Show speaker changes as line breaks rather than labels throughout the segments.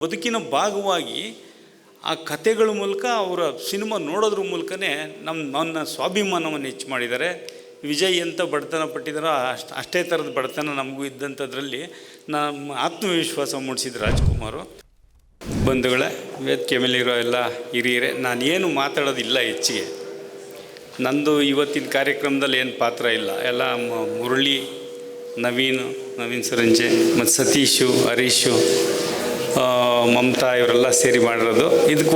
ಬದುಕಿನ ಭಾಗವಾಗಿ ಆ ಕಥೆಗಳ ಮೂಲಕ ಅವರ ಸಿನಿಮಾ ನೋಡೋದ್ರ ಮೂಲಕನೇ ನನ್ನ ಸ್ವಾಭಿಮಾನವನ್ನು ಹೆಚ್ಚು ಮಾಡಿದ್ದಾರೆ. ವಿಜಯ್ ಎಂಥ ಬಡತನ ಪಟ್ಟಿದ್ದಾರೋ ಅಷ್ಟೇ ಥರದ ಬಡತನ ನಮಗೂ ಇದ್ದಂಥದ್ರಲ್ಲಿ ನಮ್ಮ ಆತ್ಮವಿಶ್ವಾಸ ಮೂಡಿಸಿದ್ರು ರಾಜ್ಕುಮಾರು. ಬಂಧುಗಳೇ, ವೇದಿಕೆ ಮೇಲಿರೋ ಎಲ್ಲ ಹಿರಿಯರೇ, ನಾನೇನು ಮಾತಾಡೋದಿಲ್ಲ ಹೆಚ್ಚಿಗೆ. ನಂದು ಇವತ್ತಿನ ಕಾರ್ಯಕ್ರಮದಲ್ಲಿ ಏನು ಪಾತ್ರ ಇಲ್ಲ. ಎಲ್ಲ ಮುರಳಿ, ನವೀನ್ ಸರಂಜೆ ಮತ್ತು ಸತೀಶು, ಹರೀಶು, ಮಮತಾ ಇವರೆಲ್ಲ ಸೇರಿ ಮಾಡಿರೋದು. ಇದಕ್ಕೆ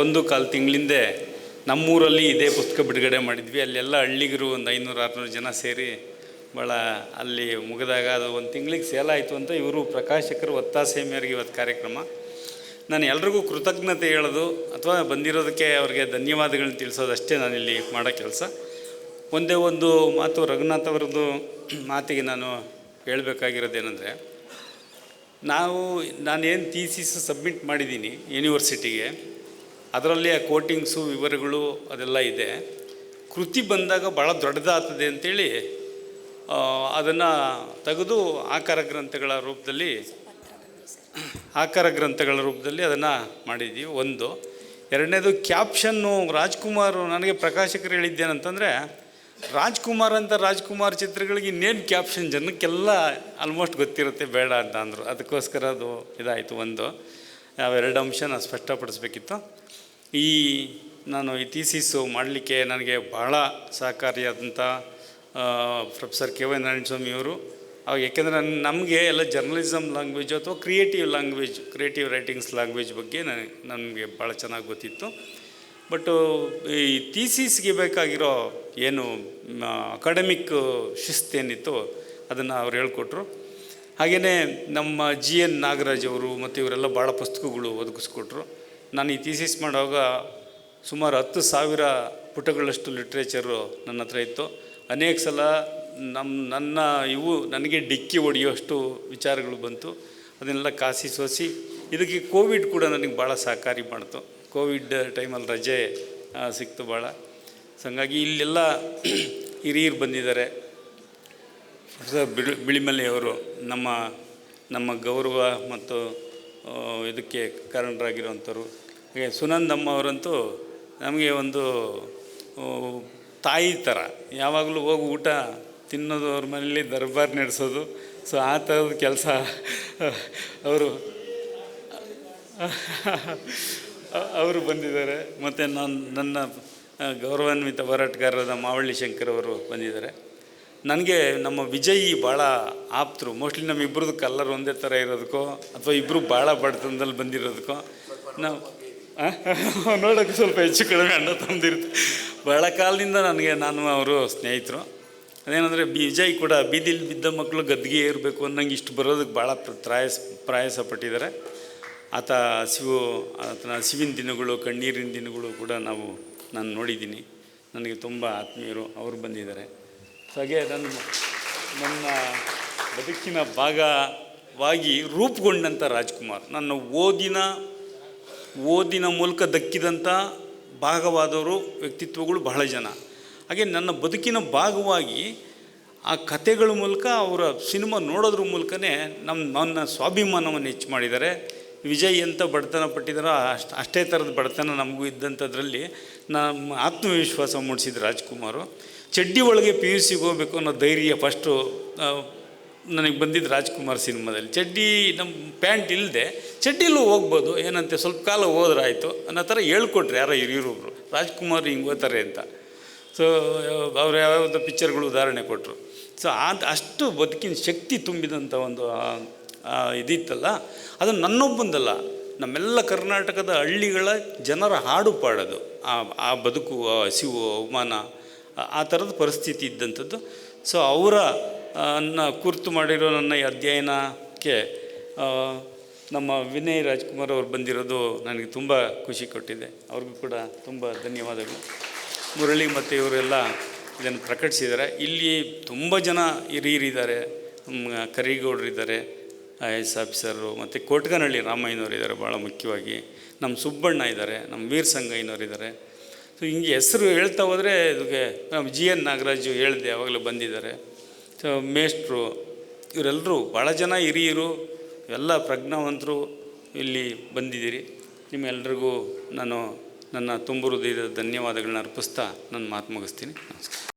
ಒಂದು ಕಾಲು ತಿಂಗಳಿಂದೆ ನಮ್ಮೂರಲ್ಲಿ ಇದೇ ಪುಸ್ತಕ ಬಿಡುಗಡೆ ಮಾಡಿದ್ವಿ. ಅಲ್ಲೆಲ್ಲ ಹಳ್ಳಿಗರು ಒಂದು 500-600 ಜನ ಸೇರಿ ಭಾಳ ಅಲ್ಲಿ ಮುಗಿದಾಗ ಅದು ಒಂದು ತಿಂಗಳಿಗೆ ಸೇಲ್ ಆಯಿತು ಅಂತ ಇವರು ಪ್ರಕಾಶಕರು ಒತ್ತಾಸೆ ಮೇರೆಗೆ ಇವತ್ತು ಕಾರ್ಯಕ್ರಮ. ನಾನು ಎಲ್ರಿಗೂ ಕೃತಜ್ಞತೆ ಹೇಳೋದು ಅಥವಾ ಬಂದಿರೋದಕ್ಕೆ ಅವ್ರಿಗೆ ಧನ್ಯವಾದಗಳನ್ನ ತಿಳಿಸೋದಷ್ಟೇ ನಾನಿಲ್ಲಿ ಮಾಡೋ ಕೆಲಸ. ಒಂದೇ ಒಂದು ಮಾತು, ರಘುನಾಥ್ ಅವರದ್ದು ಮಾತಿಗೆ ನಾನು ಹೇಳಬೇಕಾಗಿರೋದೇನೆಂದರೆ, ನಾನೇನು ಥೀಸಿಸ್ ಸಬ್ಮಿಟ್ ಮಾಡಿದ್ದೀನಿ ಯೂನಿವರ್ಸಿಟಿಗೆ, ಅದರಲ್ಲಿ ಆ ಕೋಟಿಂಗ್ಸು ವಿವರಗಳು ಅದೆಲ್ಲ ಇದೆ. ಕೃತಿ ಬಂದಾಗ ಭಾಳ ದೊಡ್ಡದಾಗ್ತದೆ ಅಂಥೇಳಿ ಅದನ್ನು ತೆಗೆದು ಆಕಾರ ಗ್ರಂಥಗಳ ರೂಪದಲ್ಲಿ ಅದನ್ನು ಮಾಡಿದ್ದೀವಿ. ಒಂದು. ಎರಡನೇದು ಕ್ಯಾಪ್ಷನ್ನು ರಾಜ್ಕುಮಾರ್, ನನಗೆ ಪ್ರಕಾಶಕರು ಹೇಳಿದ್ದೇನಂತಂದರೆ, ರಾಜ್ಕುಮಾರ್ ಚಿತ್ರಗಳಿಗೆ ಇನ್ನೇನು ಕ್ಯಾಪ್ಷನ್ ಜನಕ್ಕೆಲ್ಲ ಆಲ್ಮೋಸ್ಟ್ ಗೊತ್ತಿರುತ್ತೆ, ಬೇಡ ಅಂತ ಅಂದರು. ಅದಕ್ಕೋಸ್ಕರ ಅದು ಇದಾಯಿತು. ಒಂದು ಅವೆರಡು ಅಂಶನ ಸ್ಪಷ್ಟಪಡಿಸ್ಬೇಕಿತ್ತು. ನಾನು ಈ ಥೀಸಿಸ್ಸು ಮಾಡಲಿಕ್ಕೆ ನನಗೆ ಬಹಳ ಸಹಕಾರಿಯಾದಂಥ ಪ್ರೊಫೆಸರ್ ಕೆ ವೈ ನಾರಾಯಣಸ್ವಾಮಿಯವರು. ಯಾಕೆಂದರೆ ನಮಗೆ ಎಲ್ಲ ಜರ್ನಲಿಸಮ್ ಲ್ಯಾಂಗ್ವೇಜು ಅಥವಾ ಕ್ರಿಯೇಟಿವ್ ರೈಟಿಂಗ್ಸ್ ಲ್ಯಾಂಗ್ವೇಜ್ ಬಗ್ಗೆ ನನಗೆ ಭಾಳ ಚೆನ್ನಾಗಿ ಗೊತ್ತಿತ್ತು. ಬಟ್ಟು ಈ ಥೀಸಿಸ್ಗೆ ಬೇಕಾಗಿರೋ ಏನು ಅಕಾಡೆಮಿಕ್ ಶಿಸ್ತೇನಿತ್ತು ಅದನ್ನು ಅವ್ರು ಹೇಳ್ಕೊಟ್ರು. ಹಾಗೆಯೇ ನಮ್ಮ GN ನಾಗರಾಜ್ ಅವರು ಮತ್ತು ಇವರೆಲ್ಲ ಭಾಳ ಪುಸ್ತಕಗಳು ಒದಗಿಸ್ಕೊಟ್ರು. ನಾನು ಈ ಥೀಸಿಸ್ ಮಾಡುವಾಗ ಸುಮಾರು 10,000 ಪುಟಗಳಷ್ಟು ಲಿಟ್ರೇಚರು ನನ್ನ ಹತ್ರ ಇತ್ತು. ಅನೇಕ ಸಲ ನನಗೆ ಡಿಕ್ಕಿ ಹೊಡೆಯೋಷ್ಟು ವಿಚಾರಗಳು ಬಂತು. ಅದನ್ನೆಲ್ಲ ಕಾಸಿ ಸೋಸಿ ಇದಕ್ಕೆ ಕೋವಿಡ್ ಕೂಡ ನನಗೆ ಭಾಳ ಸಹಕಾರಿ ಮಾಡ್ತು. ಕೋವಿಡ್ ಟೈಮಲ್ಲಿ ರಜೆ ಸಿಕ್ತು ಭಾಳ. ಸೊ ಹಂಗಾಗಿ ಇಲ್ಲೆಲ್ಲ ಹಿರಿಯರು ಬಂದಿದ್ದಾರೆ. ಬಿಳಿಮಲೆಯವರು ನಮ್ಮ ಗೌರವ ಮತ್ತು ಇದಕ್ಕೆ ಕಾರಣರಾಗಿರೋವಂಥವ್ರು. ಹಾಗೆ ಸುನಂದಮ್ಮ ಅವರಂತೂ ನಮಗೆ ಒಂದು ತಾಯಿ ಥರ. ಯಾವಾಗಲೂ ಹೋಗಿ ಊಟ ತಿನ್ನೋದು, ಅವ್ರ ಮನೇಲಿ ದರ್ಬಾರ್ ನಡೆಸೋದು. ಸೊ ಆ ಥರದ ಕೆಲಸ ಅವರು ಬಂದಿದ್ದಾರೆ. ಮತ್ತು ನನ್ನ ಗೌರವಾನ್ವಿತ ಹೋರಾಟಗಾರರಾದ ಮಾವಳ್ಳಿ ಶಂಕರ್ ಅವರು ಬಂದಿದ್ದಾರೆ. ನನಗೆ ನಮ್ಮ ವಿಜಯ್ ಭಾಳ ಆಪ್ತರು. ಮೋಸ್ಟ್ಲಿ ನಮ್ಮಿಬ್ಬರದ್ದು ಕಲ್ಲರ್ ಒಂದೇ ಥರ ಇರೋದಕ್ಕೋ ಅಥವಾ ಇಬ್ಬರು ಭಾಳ ಬಡತನದಲ್ಲಿ ಬಂದಿರೋದಕ್ಕೋ ನಾವು ನೋಡೋಕ್ಕೆ ಸ್ವಲ್ಪ ಹೆಚ್ಚು ಕಡಿಮೆ ಅಣ್ಣ ತಮ್ಮದಿರುತ್ತೆ. ಭಾಳ ಕಾಲದಿಂದ ನಾನು ಅವರು ಸ್ನೇಹಿತರು. ಅದೇನೆಂದರೆ ವಿಜಯ್ ಕೂಡ ಬೀದಿಲಿ ಬಿದ್ದ ಮಕ್ಕಳು ಗದ್ದಿಗೆ ಏರಬೇಕು ಅನ್ನಂಗೆ ಇಷ್ಟು ಬರೋದಕ್ಕೆ ಭಾಳ ಪ್ರಯಾಸ ಪಟ್ಟಿದ್ದಾರೆ. ಆತನ ಹಸಿವಿನ ದಿನಗಳು, ಕಣ್ಣೀರಿನ ದಿನಗಳು ಕೂಡ ನಾನು ನೋಡಿದ್ದೀನಿ. ನನಗೆ ತುಂಬ ಆತ್ಮೀಯರು ಅವರು ಬಂದಿದ್ದಾರೆ. ಹಾಗೆ ನನ್ನ ಬದುಕಿನ ಭಾಗವಾಗಿ ರೂಪುಗೊಂಡಂಥ ರಾಜ್ಕುಮಾರ್, ನನ್ನ ಓದಿನ ಮೂಲಕ ದಕ್ಕಿದಂಥ ಭಾಗವಾದವರು, ವ್ಯಕ್ತಿತ್ವಗಳು ಬಹಳ ಜನ. ಹಾಗೆ ನನ್ನ ಬದುಕಿನ ಭಾಗವಾಗಿ ಆ ಕಥೆಗಳ ಮೂಲಕ ಅವರ ಸಿನಿಮಾ ನೋಡೋದ್ರ ಮೂಲಕನೇ ನನ್ನ ಸ್ವಾಭಿಮಾನವನ್ನು ಹೆಚ್ಚು ಮಾಡಿದ್ದಾರೆ. ವಿಜಯ್ ಎಂಥ ಬಡತನ ಪಟ್ಟಿದ್ದಾರೋ ಅಷ್ಟೇ ಥರದ ಬಡತನ ನಮಗೂ ಇದ್ದಂಥದ್ರಲ್ಲಿ ನಮ್ಮ ಆತ್ಮವಿಶ್ವಾಸ ಮೂಡಿಸಿದ್ರು ರಾಜ್ಕುಮಾರು. ಚಡ್ಡಿ ಒಳಗೆ PUCಗೆ ಹೋಗ್ಬೇಕು ಅನ್ನೋ ಧೈರ್ಯ ಫಸ್ಟು ನನಗೆ ಬಂದಿದ್ದು ರಾಜ್ಕುಮಾರ್ ಸಿನಿಮಾದಲ್ಲಿ. ನಮ್ಮ ಪ್ಯಾಂಟ್ ಇಲ್ಲದೆ ಚಡ್ಡಿಲೂ ಹೋಗ್ಬೋದು, ಏನಂತೆ ಸ್ವಲ್ಪ ಕಾಲ ಹೋದ್ರಾಯ್ತು ಅನ್ನೋ ಥರ ಹೇಳ್ಕೊಟ್ರು ಯಾರೋ ಹಿರಿಯರೊಬ್ಬರು. ರಾಜ್ಕುಮಾರ್ ಹಿಂಗೆ ಓದ್ತಾರೆ ಅಂತ. ಸೊ ಅವ್ರು ಯಾವ್ಯಾವ್ದು ಪಿಕ್ಚರ್ಗಳು ಉದಾಹರಣೆ ಕೊಟ್ಟರು. ಸೊ ಅಷ್ಟು ಬದುಕಿನ ಶಕ್ತಿ ತುಂಬಿದಂಥ ಒಂದು ಇದಿತ್ತಲ್ಲ, ಅದು ನನ್ನೊಬ್ಬಂದಲ್ಲ, ನಮ್ಮೆಲ್ಲ ಕರ್ನಾಟಕದ ಹಳ್ಳಿಗಳ ಜನರ ಹಾಡು ಪಾಡೋದು. ಆ ಬದುಕು, ಹಸಿವು, ಅವಮಾನ, ಆ ಥರದ ಪರಿಸ್ಥಿತಿ ಇದ್ದಂಥದ್ದು. ಸೊ ಕುರಿತು ಮಾಡಿರೋ ನನ್ನ ಅಧ್ಯಯನಕ್ಕೆ ನಮ್ಮ ವಿನಯ್ ರಾಜ್ಕುಮಾರ್ ಅವರು ಬಂದಿರೋದು ನನಗೆ ತುಂಬ ಖುಷಿ ಕೊಟ್ಟಿದೆ. ಅವ್ರಿಗೂ ಕೂಡ ತುಂಬ ಧನ್ಯವಾದಗಳು. ಮುರಳಿ ಮತ್ತು ಇವರೆಲ್ಲ ಇದನ್ನು ಪ್ರಕಟಿಸಿದ್ದಾರೆ. ಇಲ್ಲಿ ತುಂಬ ಜನ ಹಿರಿಯರಿದ್ದಾರೆ. ಕರಿಗೌಡರಿದ್ದಾರೆ, IAS ಆಫೀಸರು, ಮತ್ತು ಕೋಟ್ಗನಹಳ್ಳಿ ರಾಮಯ್ಯನವರಿದ್ದಾರೆ. ಭಾಳ ಮುಖ್ಯವಾಗಿ ನಮ್ಮ ಸುಬ್ಬಣ್ಣ ಇದ್ದಾರೆ, ನಮ್ಮ ವೀರ ಸಂಗಯ್ಯನವರಿದ್ದಾರೆ. ಸೊ ಹಿಂಗೆ ಹೆಸರು ಹೇಳ್ತಾ ಹೋದರೆ ಇದಕ್ಕೆ ನಮ್ಮ GN ನಾಗರಾಜು ಹೇಳಿದೆ, ಯಾವಾಗಲೂ ಬಂದಿದ್ದಾರೆ. ಸೊ ಮೇಷ್ಟ್ರು, ಇವರೆಲ್ಲರೂ ಭಾಳ ಜನ ಹಿರಿಯರು, ಎಲ್ಲ ಪ್ರಜ್ಞಾವಂತರು ಇಲ್ಲಿ ಬಂದಿದ್ದೀರಿ. ನಿಮ್ಮೆಲ್ಲರಿಗೂ ನಾನು ನನ್ನ ತುಂಬು ಹೃದಯದ ಧನ್ಯವಾದಗಳನ್ನ ಅರ್ಪಿಸ್ತಾ ನನ್ನ ಮಾತು ಮುಗಿಸ್ತೀನಿ. ನಮಸ್ಕಾರ.